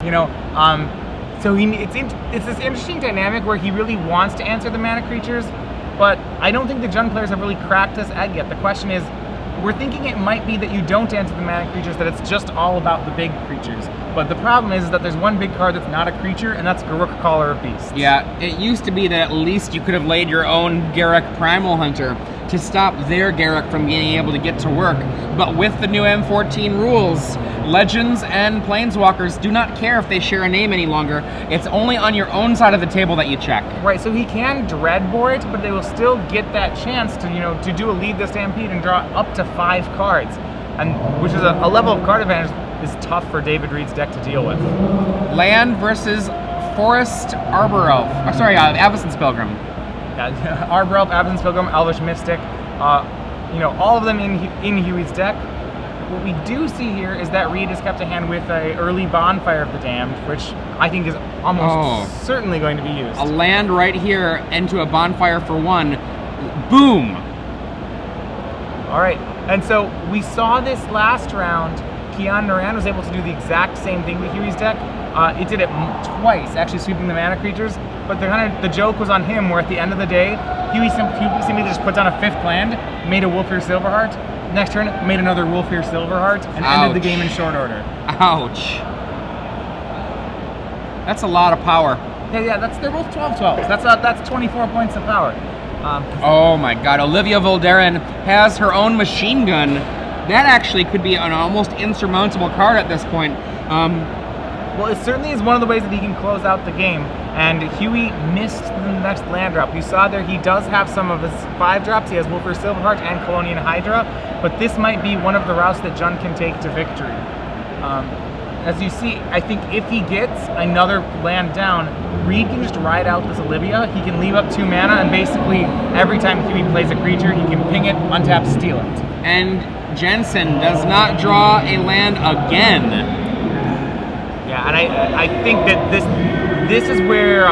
You know, so it's this interesting dynamic where he really wants to answer the mana creatures, but I don't think the Jund players have really cracked this egg yet. The question is, we're thinking it might be that you don't answer the mana creatures, that it's just all about the big creatures. But the problem is that there's one big card that's not a creature, and that's Garruk, Caller of Beasts. Yeah, it used to be that at least you could have laid your own Garruk Primal Hunter to stop their Garruk from being able to get to work. But with the new M14 rules, Legends and Planeswalkers do not care if they share a name any longer. It's only on your own side of the table that you check. Right, so he can Dreadbore it, but they will still get that chance to, to do a Lead the Stampede and draw up to 5 cards, and which is a level of card advantage is tough for David Reed's deck to deal with. Land versus Forest Arbor Elf. Avacyn's Pilgrim. Yeah, Arbor Elf, Avacyn's Pilgrim, Elvish Mystic, all of them in Huey's deck. What we do see here is that Reed has kept a hand with a early Bonfire of the Damned, which I think is almost certainly going to be used. A land right here into a Bonfire for 1. Boom! All right, and so we saw this last round. Kian Naran was able to do the exact same thing with Huey's deck. It did it twice, actually sweeping the mana creatures, but the joke was on him, where at the end of the day, Huey simply just put down a 5th land, made a Wolfir Silverheart, next turn made another Wolfir Silverheart, and ended the game in short order. Ouch. That's a lot of power. Yeah, they're both 12/12s. That's 24 points of power. Oh my god, Olivia Voldaren has her own machine gun. That actually could be an almost insurmountable card at this point. Well, it certainly is one of the ways that he can close out the game, and Huey missed the next land drop. You saw there he does have some of his 5 drops. He has Wolfir Silverheart and Colonian Hydra, but this might be one of the routes that Jund can take to victory. As you see, I think if he gets another land down, Reed can just ride out this Olivia. He can leave up 2 mana, and basically every time Huey plays a creature, he can ping it, untap, steal it. And Jensen does not draw a land again. Yeah, and I think that this is where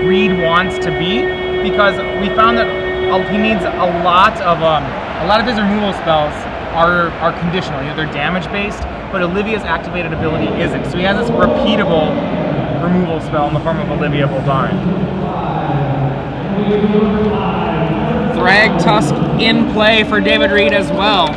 Reed wants to be, because we found that he needs a lot of his removal spells are conditional. They're damage based, but Olivia's activated ability isn't. So he has this repeatable removal spell in the form of Olivia Voldaren. Thrag Tusk in play for David Reed as well.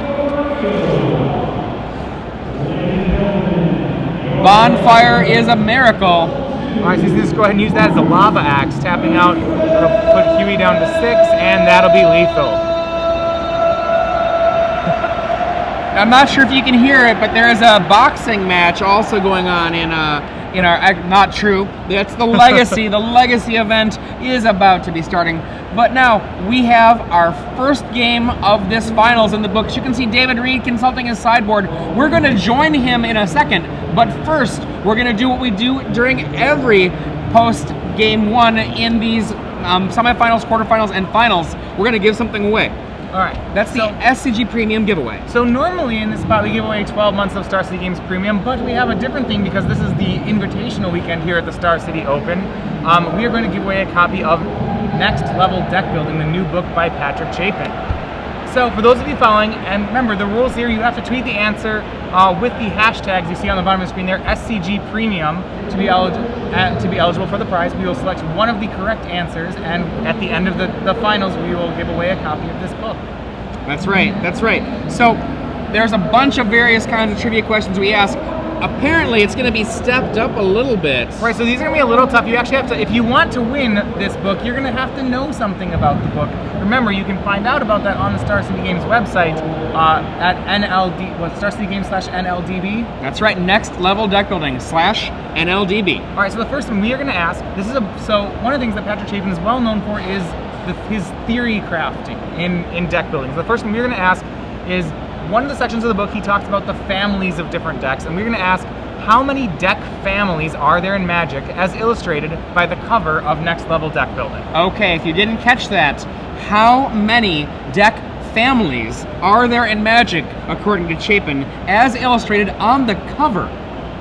Bonfire is a miracle. All right, so let's just go ahead and use that as a Lava Axe, tapping out. That'll put Huey down to 6, and that'll be lethal. I'm not sure if you can hear it, but there is a boxing match also going on in our, not true. That's the Legacy. The Legacy event is about to be starting. But now we have our first game of this finals in the books. You can see David Reed consulting his sideboard. We're going to join him in a second, but first we're going to do what we do during every post game 1 in these semifinals, quarterfinals, and finals. We're going to give something away. All right. That's the SCG Premium Giveaway. So normally in this spot we give away 12 months of Star City Games Premium, but we have a different thing because this is the invitational weekend here at the Star City Open. We are going to give away a copy of Next Level Deck Building, the new book by Patrick Chapin. So for those of you following, and remember the rules here, you have to tweet the answer with the hashtags you see on the bottom of the screen there, SCG Premium, to be eligible for the prize. We will select one of the correct answers, and at the end of the finals, we will give away a copy of this book. That's right, that's right. So there's a bunch of various kinds of trivia questions we ask. Apparently, it's going to be stepped up a little bit. Right, so these are going to be a little tough. You actually have to, if you want to win this book, you're going to have to know something about the book. Remember, you can find out about that on the Star City Games website at StarCityGames/NLDB. That's right, Next Level Deck Building /NLDB. All right, so the first one we are going to ask, so one of the things that Patrick Chapin is well known for is his theory crafting in deck building. So the first one we're going to ask is, one of the sections of the book, he talks about the families of different decks, and we're going to ask, how many deck families are there in Magic, as illustrated by the cover of Next Level Deck Building? Okay, if you didn't catch that, how many deck families are there in Magic, according to Chapin, as illustrated on the cover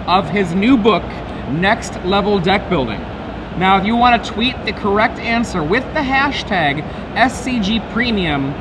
of his new book, Next Level Deck Building? Now, if you want to tweet the correct answer with the hashtag SCG Premium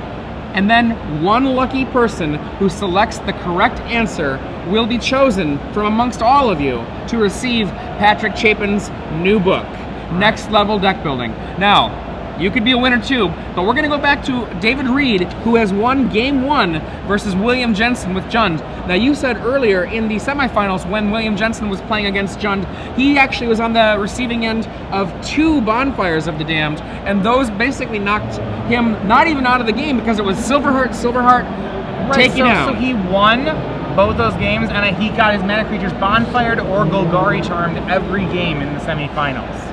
And then one lucky person who selects the correct answer will be chosen from amongst all of you to receive Patrick Chapin's new book, Next Level Deck Building. Now, you could be a winner too, but we're going to go back to David Reed, who has won Game 1 versus William Jensen with Jund. Now, you said earlier in the semifinals when William Jensen was playing against Jund, he actually was on the receiving end of 2 Bonfires of the Damned, and those basically knocked him not even out of the game because it was Silverheart, taking out. So he won both those games, and he got his mana creatures Bonfired or Golgari Charmed every game in the semifinals.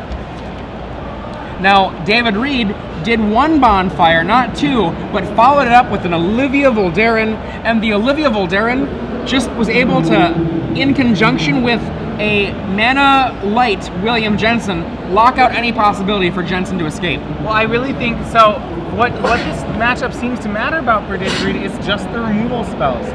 Now, David Reed did 1 Bonfire, not 2, but followed it up with an Olivia Voldaren, and the Olivia Voldaren just was able to, in conjunction with a mana light William Jensen, lock out any possibility for Jensen to escape. Well, I really think so. What this matchup seems to matter about for David Reed is just the removal spells.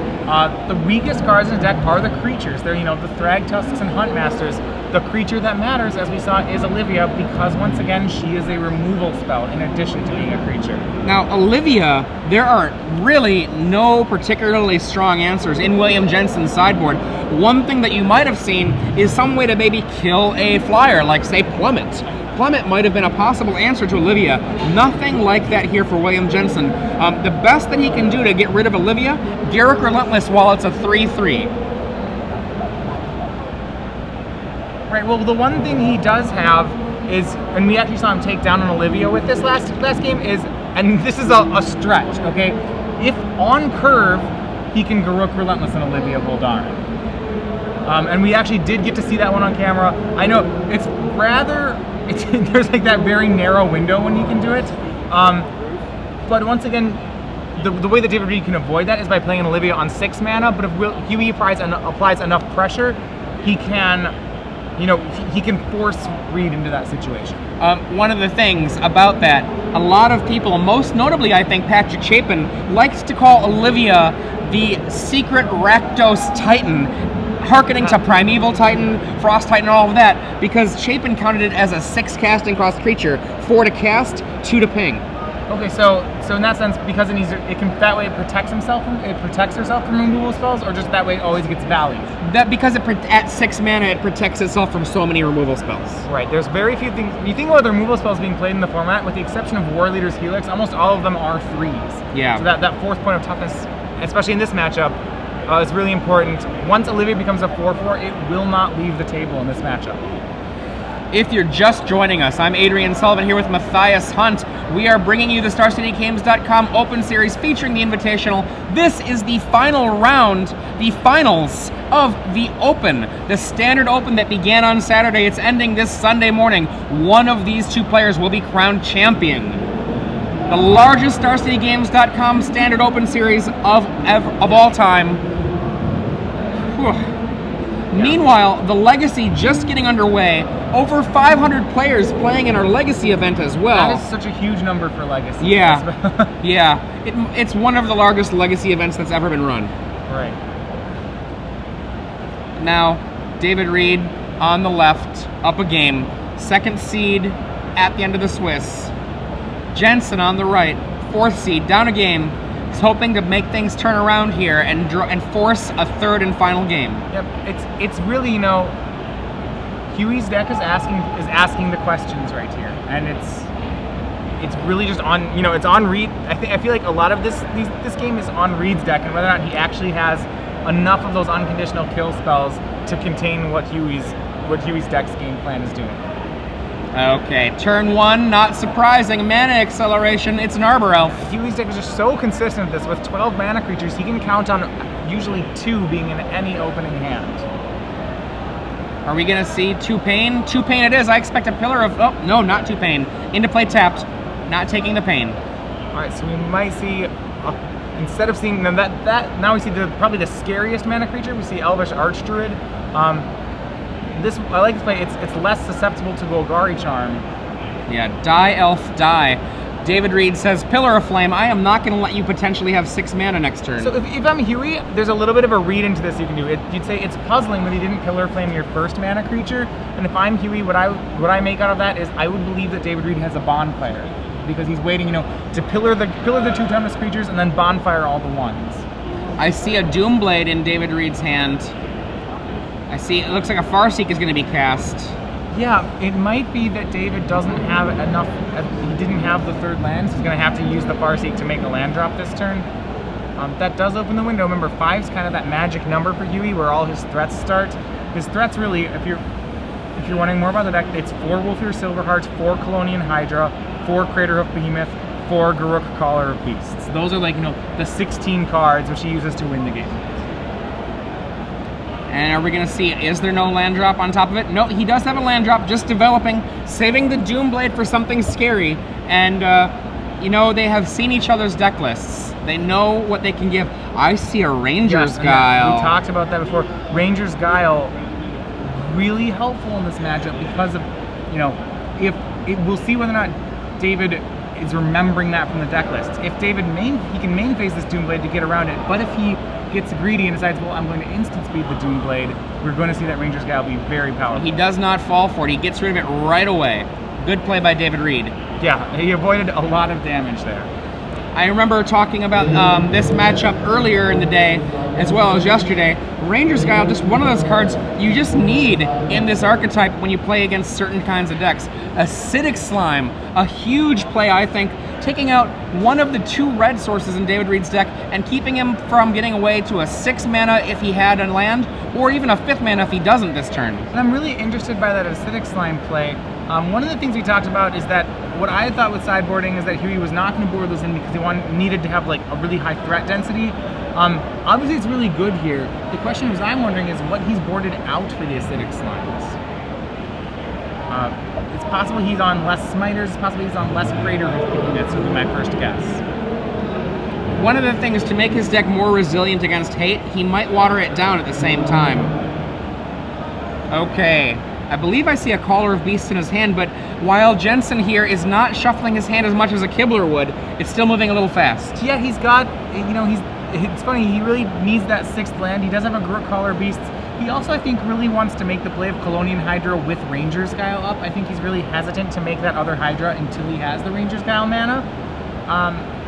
The weakest cards in the deck are the creatures. They're, the Thragtusks and Huntmasters. The creature that matters, as we saw, is Olivia, because once again, she is a removal spell in addition to being a creature. Now, Olivia, there are really no particularly strong answers in William Jensen's sideboard. One thing that you might have seen is some way to maybe kill a flyer, like, say, Plummet. Plummet might have been a possible answer to Olivia. Nothing like that here for William Jensen. The best that he can do to get rid of Olivia, Garruk Relentless while it's a 3/3. Right, well, the one thing he does have is, and we actually saw him take down an Olivia with this last game, is, and this is a stretch, okay? If on curve, he can Garruk Relentless and Olivia Voldaren. And we actually did get to see that one on camera. I know it's there's like that very narrow window when he can do it. But once again, the way that David Reed can avoid that is by playing an Olivia on 6 mana, but if Huey applies enough pressure, he can, he can force Reed into that situation. One of the things about that, a lot of people, most notably I think Patrick Chapin, likes to call Olivia the secret Rakdos Titan, hearkening to Primeval Titan, Frost Titan, all of that, because Chapin counted it as a 6 casting cost creature, 4 to cast, 2 to ping. Okay, so in that sense, because it can that way it protects herself from removal spells, or just that way it always gets value? That because at 6 mana it protects itself from so many removal spells. Right. There's very few things. You think about the removal spells being played in the format, with the exception of War Leader's Helix, almost all of them are 3s. Yeah. So that 4th point of toughness, especially in this matchup, is really important. Once Olivia becomes a 4/4, it will not leave the table in this matchup. If you're just joining us, I'm Adrian Sullivan here with Matthias Hunt. We are bringing you the StarCityGames.com Open Series featuring the Invitational. This is the final round, the finals of the Open, the Standard Open that began on Saturday. It's ending this Sunday morning. One of these 2 players will be crowned champion. The largest StarCityGames.com Standard Open Series of all time. Whew. Yeah. Meanwhile, the Legacy just getting underway. Over 500 players playing in our Legacy event as well. That is such a huge number for Legacy. Yeah, yeah. It's one of the largest Legacy events that's ever been run. Right. Now, David Reed on the left, up a game. 2nd seed at the end of the Swiss. Jensen on the right, 4th seed, down a game. He's hoping to make things turn around here and force a 3rd and final game. Yep, it's really, Huey's deck is asking the questions right here, and it's really just on, it's on Reed. I feel like a lot of this game is on Reed's deck, and whether or not he actually has enough of those unconditional kill spells to contain what Huey's deck's game plan is doing. Okay, turn 1, not surprising, mana acceleration, it's an Arbor Elf. Huey's deck is just so consistent with this. With 12 mana creatures, he can count on usually 2 being in any opening hand. Are we gonna see 2 pain? 2 pain it is. I expect a Pillar of, oh, no, not 2 pain. Into play tapped, not taking the pain. All right, so we might see, instead of seeing that, now we see probably the scariest mana creature. We see Elvish Archdruid. I like this play. It's less susceptible to Golgari Charm. Yeah, die elf, die. David Reed says, Pillar of Flame, I am not going to let you potentially have 6 mana next turn. So if I'm Huey, there's a little bit of a read into this you can do. You'd say it's puzzling that he didn't Pillar of Flame your 1st mana creature, and if I'm Huey, what I make out of that is I would believe that David Reed has a Bonfire. because he's waiting, you know, to pillar the 2 toughness creatures and then bonfire all the 1s. I see a Doomblade in David Reed's hand. I see, it looks like a Farseek is going to be cast. Yeah, it might be that David doesn't have enough, he didn't have the 3rd land, so he's going to have to use the Farseek to make a land drop this turn. That does open the window. Remember, 5's kind of that magic number for Huey where all his threats start. His threats really, if you're wondering more about the deck, it's 4 Wolfir Silverhearts, 4 Colonian Hydra, 4 Craterhoof Behemoth, 4 Garruk Caller of Beasts. Those are like, you know, the 16 cards which he uses to win the game. And are we going to see, is there no land drop on top of it? No, he does have a land drop, just developing, saving the Doomblade for something scary. And, you know, they have seen each other's deck lists. They know what they can give. I see a Ranger's Guile. We talked about that before. Ranger's Guile, really helpful in this matchup because of, you know, we'll see whether or not David is remembering that from the deck list. If David he can main phase this Doomblade to get around it, but if he gets greedy and decides, well, I'm going to instant speed the Doomblade, we're going to see that Ranger's Guile be very powerful. He does not fall for it. He gets rid of it right away. Good play by David Reed. Yeah, he avoided a lot of damage there. I remember talking about this matchup earlier in the day, as well as yesterday. Ranger's Guile, just one of those cards you just need in this archetype when you play against certain kinds of decks. Acidic Slime, a huge play, I think, taking out one of the 2 red sources in David Reed's deck and keeping him from getting away to a 6 mana if he had a land, or even a 5th mana if he doesn't this turn. And I'm really interested by that Acidic Slime play. One of the things we talked about is that what I thought with sideboarding is that Huey was not going to board those in because he needed to have like a really high threat density. Obviously it's really good here. The question is, I'm wondering is what he's boarded out for the Acidic Slimes. It's possible he's on less Smiters, it's possible he's on less Craterhoof Behemoths, would be my first guess. One of the things to make his deck more resilient against hate, he might water it down at the same time. Okay. I believe I see a Caller of Beasts in his hand, but while Jensen here is not shuffling his hand as much as a Kibler would, it's still moving a little fast. Yeah, he's got, you know, it's funny, he really needs that 6th land. He does have a Garruk Caller of Beasts. He also, I think, really wants to make the play of Colonian Hydra with Ranger's Guile up. I think he's really hesitant to make that other Hydra until he has the Ranger's Guile mana.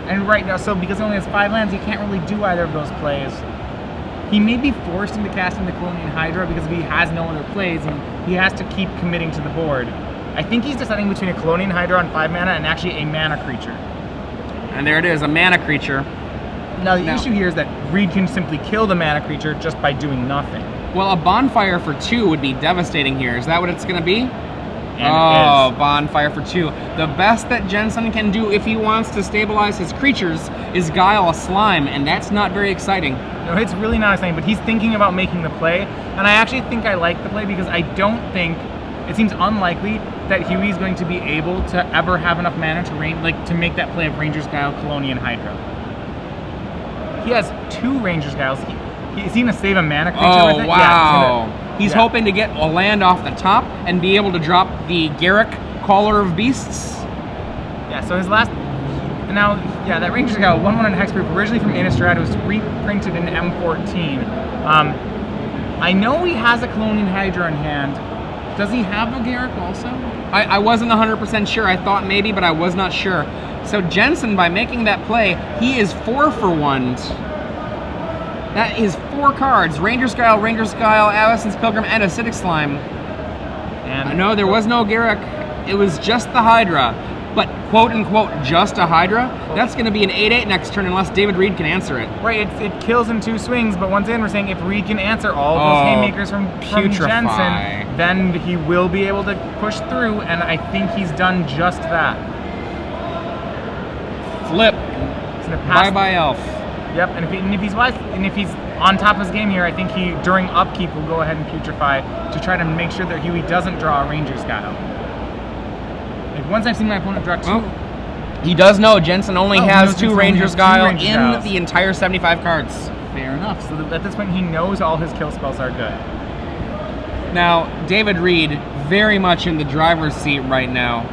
And right now, so because he only has 5 lands, he can't really do either of those plays. He may be forced into casting the Colonian Hydra because he has no other plays and he has to keep committing to the board. I think he's deciding between a Colonian Hydra on 5 mana and actually a mana creature. And there it is, a mana creature. Now the issue here is that Reed can simply kill the mana creature just by doing nothing. Well, a bonfire for 2 would be devastating here. Is that what it's going to be? And it is. Bonfire for 2. The best that Jensen can do if he wants to stabilize his creatures is Guile a Slime, and that's not very exciting. No, it's really not exciting, but he's thinking about making the play, and I actually think I like the play because I don't think, it seems unlikely that Huey's going to be able to ever have enough mana to make that play of Ranger's Guile, Colonian Hydra. He has 2 Ranger's Guiles. Is he going to save a mana creature with it? Wow. Yeah, he's hoping to get a land off the top and be able to drop the Garruk Caller of Beasts. Yeah, so his last... Now, yeah, that Ranger's Guile, 1/1 and hexproof, originally from Innistrad, was reprinted in M14. I know he has a Colonian Hydra in hand. Does he have a Garruk also? I wasn't 100% sure. I thought maybe, but I was not sure. So Jensen, by making that play, he is 4 for 1. That is 4 cards. Ranger's Guile, Alison's Pilgrim, and Acidic Slime. And no, there was no Garruk. It was just the Hydra. But quote-unquote just a Hydra, that's going to be an 8/8 next turn unless David Reed can answer it. Right, it kills in 2 swings, but once again we're saying if Reed can answer all of those haymakers from Jensen, then he will be able to push through, and I think he's done just that. Flip. Bye-bye Elf. Yep, and if he's wise, and if he's on top of his game here, I think he, during upkeep, will go ahead and putrefy to try to make sure that Huey doesn't draw a Ranger's Guile. Like, once I've seen my opponent draw 2... Well, he does know Jensen only has 2 Ranger's Guile in the entire 75 cards. Fair enough. So at this point, he knows all his kill spells are good. Now, David Reed, very much in the driver's seat right now.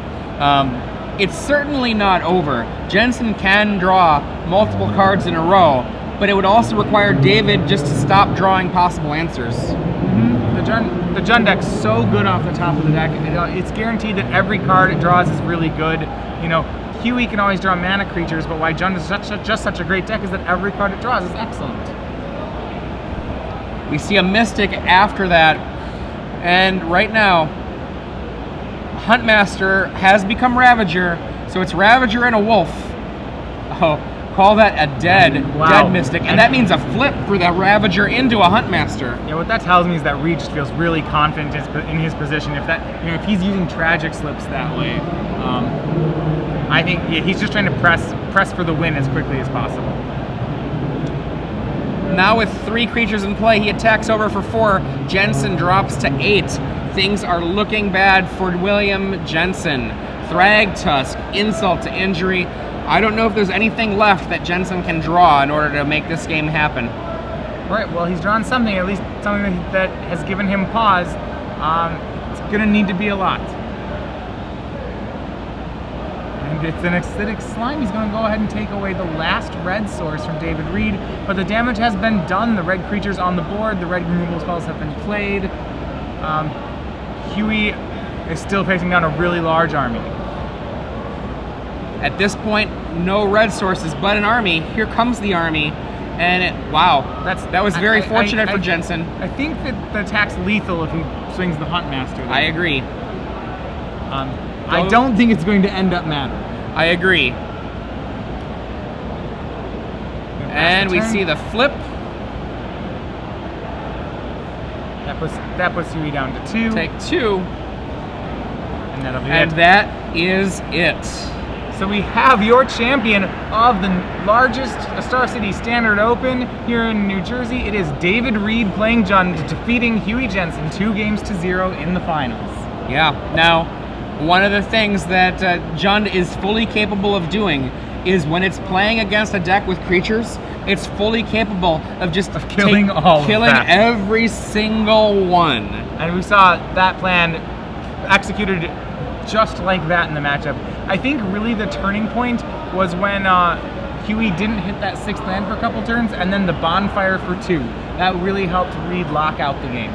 It's certainly not over. Jensen can draw multiple cards in a row, but it would also require David just to stop drawing possible answers. The Jund deck's so good off the top of the deck. It's guaranteed that every card it draws is really good. You know, Huey can always draw mana creatures, but why Jund is just such a great deck is that every card it draws is excellent. We see a Mystic after that, and right now, Huntmaster has become Ravager, so it's Ravager and a Wolf. Oh, call that a dead Mystic, and that means a flip for that Ravager into a Huntmaster. Yeah, what that tells me is that Reed just feels really confident in his position. If that, if he's using Tragic Slips that way, I think he's just trying to press for the win as quickly as possible. Now with 3 creatures in play, he attacks over for 4. Jensen drops to 8. Things are looking bad for William Jensen. Thragtusk, Insult to Injury. I don't know if there's anything left that Jensen can draw in order to make this game happen. Right, well, he's drawn something, at least something that has given him pause. It's going to need to be a lot. And it's an Acidic Slime. He's going to go ahead and take away the last red source from David Reed, but the damage has been done. The red creature's on the board. The red removal spells have been played. Huey is still facing down a really large army. At this point, no red sources, but an army. Here comes the army, and that was very fortunate for Jensen. I think that the attack's lethal if he swings the Huntmaster. I agree. I don't think it's going to end up matter. I agree. And we see the flip. That puts Huey down to 2. Take 2. And that'll be it. And that is it. So we have your champion of the largest Star City Standard Open here in New Jersey. It is David Reed playing Jund, defeating Huey Jensen 2-0 in the finals. Yeah. Now, one of the things that Jund is fully capable of doing is when it's playing against a deck with creatures, it's fully capable of just killing every single one. And we saw that plan executed just like that in the matchup. I think really the turning point was when Huey didn't hit that 6th land for a couple turns, and then the bonfire for 2. That really helped Reed lock out the game.